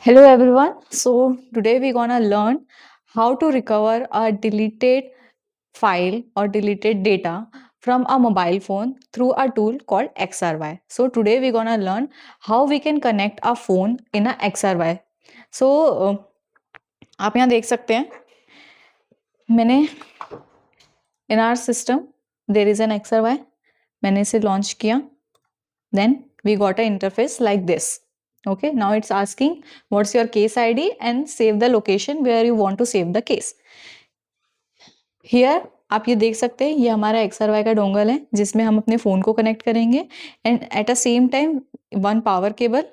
Hello everyone. So today we're gonna learn how to recover a deleted file or deleted data from a mobile phone through a tool called XRY. So today we're gonna learn how we can connect a phone in a XRY. So आप यहाँ देख सकते हैं मैंने in our system there is an XRY. मैंने इसे launch किया. Then we got an interface like this. Okay, now it's asking what's your case ID and save the location where you want to save the case. Here आप ये देख सकते हैं ये हमारा XRY का डोंगल है जिसमें हम अपने फोन को कनेक्ट करेंगे and at a same time one power cable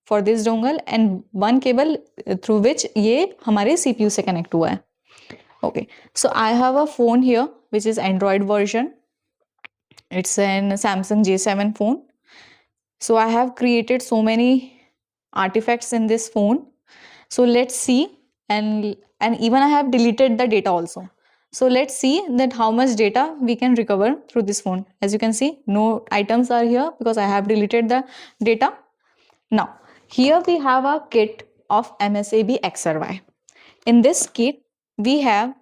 for this dongle and one cable through which ये हमारे CPU से कनेक्ट हुआ है. Okay, so I have a phone here which is Android version. It's an Samsung J7 phone. So I have created so many artifacts in this phone. So let's see, and even I have deleted the data also. So let's see that how much data we can recover through this phone. As you can see, no items are here because I have deleted the data. Now here we have a kit of MSAB XRY. In this kit we have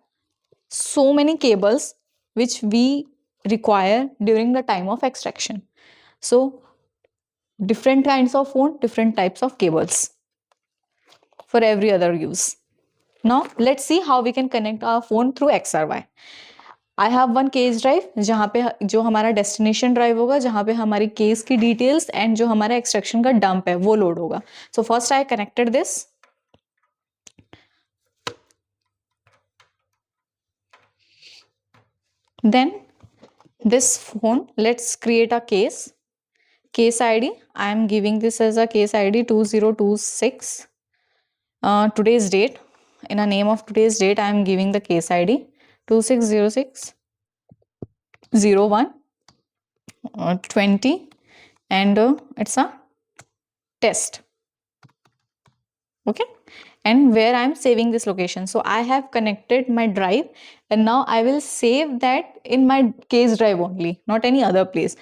so many cables which we require during the time of extraction. So different kinds of phone, different types of cables for every other use. Now let's see how we can connect our phone through XRY. I have one case drive जहाँ पे जो हमारा destination drive होगा जहाँ पे हमारी case की details and जो हमारा extraction का dump है वो load होगा. So first I connected this. Then this phone, let's create a case. Case ID, I am giving this as a case ID 2026. Today's date, in a name of today's date, I am giving the case ID 26060120 and it's a test. Okay, and where I am saving this location. So I have connected my drive and now I will save that in my case drive only, not any other place.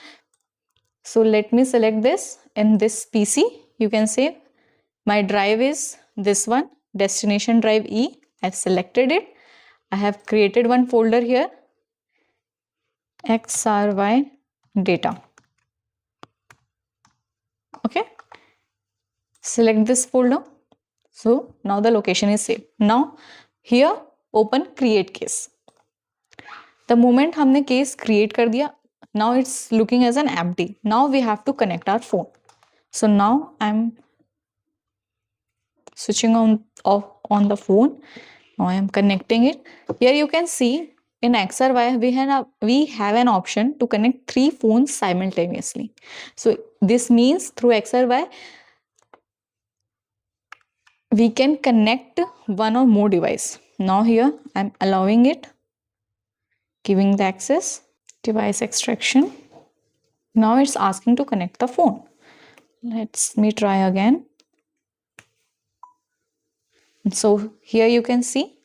So let me select this in this PC. You can save. My drive is this one, destination drive E. I've selected it. I have created one folder here, XRY data. Okay. Select this folder. So now the location is saved. Now here open create case. The moment हमने case create कर दिया, now it's looking as an empty. Now we have to connect our phone. So now I'm switching on the phone. Now I am connecting it. Here you can see in XRY we have an option to connect 3 phones simultaneously. So this means through XRY we can connect one or more device. Now here I'm allowing it, giving the access, device extraction. Now it's asking to connect the phone. Let me try again. So here you can see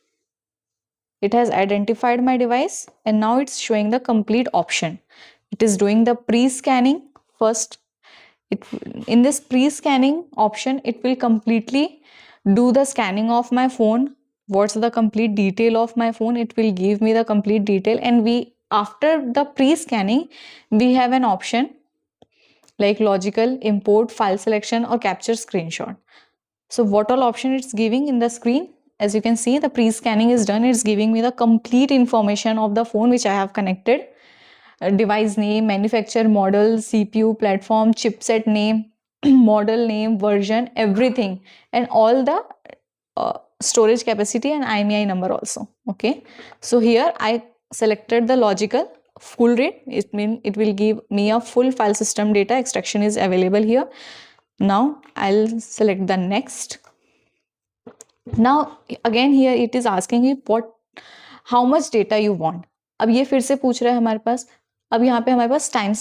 it has identified my device and now it's showing the complete option. It is doing the pre-scanning first. In this pre-scanning option, it will completely do the scanning of my phone. What's the complete detail of my phone? It will give me the complete detail, and after the pre-scanning we have an option like logical, import, file selection or capture screenshot. So what all option it's giving in the screen? As you can see, the pre-scanning is done. It's giving me the complete information of the phone which I have connected. Device name, manufacturer, model, CPU, platform, chipset name, model name, version, everything, and all the storage capacity and IMEI number also. Okay, so here I selected the logical full read. It means it will give me a full file system data. Extraction is available here. Now I'll select the next. Now again here it is asking me how much data you want. अब ये फिर से पूछ रहा है हमारे पास. अब यहाँ पे हमारे पास टाइम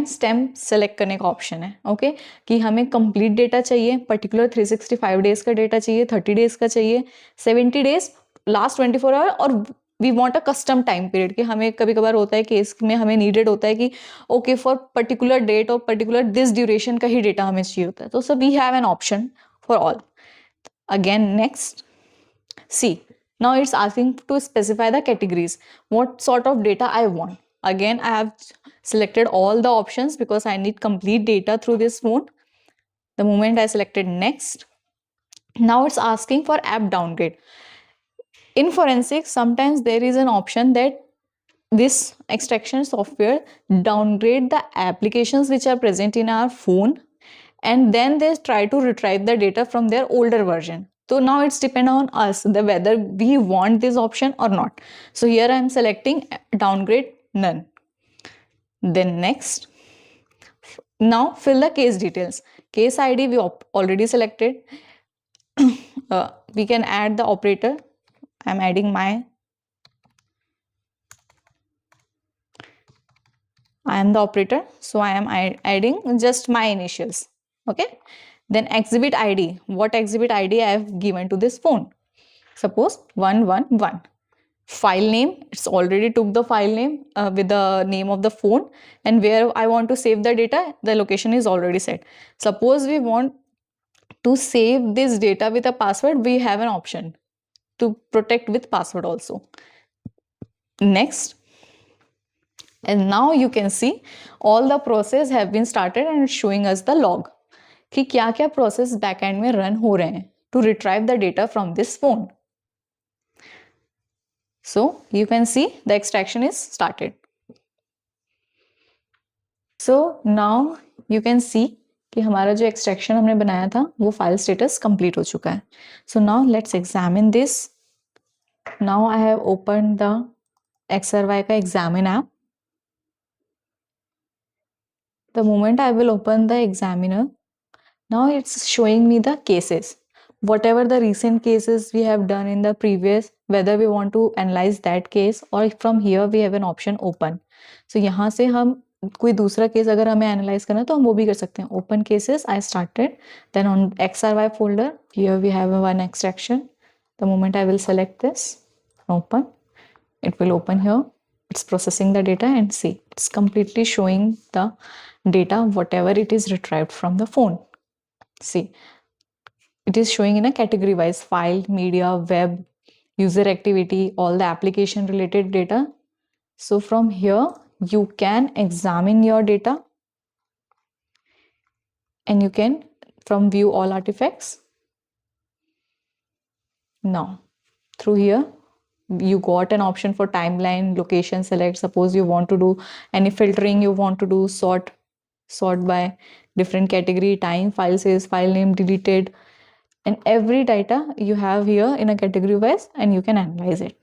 स्टैम्प सेलेक्ट करने का ऑप्शन है. ओके, कि हमें कंप्लीट डेटा चाहिए, पर्टिकुलर 365 डेज का डेटा चाहिए, 30 डेज का चाहिए, 70 डेज, लास्ट 24 आवर, और we want a custom time period. कि हमें कभी कभार होता है केस में हमें नीडेड होता है कि ओके फॉर पर्टिकुलर डेट और पर्टिकुलर दिस ड्यूरेशन का ही डेटा हमें चाहिए होता है. तो so we have an option for all. Again, next. See, now it's asking to specify the categories, what sort of data I want. Again, I have selected all the options because I need complete data through this phone. The moment I selected next, now it's asking for app downgrade. In forensics, sometimes there is an option that this extraction software downgrade the applications which are present in our phone, and then they try to retrieve the data from their older version. So now it's depend on us whether we want this option or not. So here I am selecting downgrade none. Then next. Now fill the case details. Case ID we already selected. We can add the operator. I'm adding I am the operator, so I am adding just my initials. Okay. Then exhibit ID. What exhibit ID I have given to this phone? Suppose 111. File name, it's already took the file name with the name of the phone, and where I want to save the data, the location is already set. Suppose we want to save this data with a password, we have an option to protect with password also. Next. And now you can see all the process have been started and it's showing us the log कि क्या क्या process backend में run हो रहे हैं to retrieve the data from this phone. So you can see the extraction is started. So now you can see कि हमारा जो extraction हमने बनाया था वो file status complete हो चुका है. So now let's examine this. Now I have opened the XRY का examine app. The moment I will open the examiner, now it's showing me the cases. Whatever the recent cases we have done in the previous, whether we want to analyze that case or from here we have an option open. So यहाँ से हम कोई दूसरा case अगर हमें analyse करना है तो हम वो भी कर सकते हैं. Open cases I started. Then on XRY folder, here we have one extraction. The moment I will select this, open, it will open here. It's processing the data and see, it's completely showing the data, whatever it is retrieved from the phone. See, it is showing in a category wise: file, media, web, user activity, all the application related data. So from here, you can examine your data and you can from view all artifacts. Now, through here, you got an option for timeline, location, select. Suppose you want to do any filtering, you want to do sort by different category, time, file size, file name, deleted, and every data you have here in a category wise, and you can analyze it.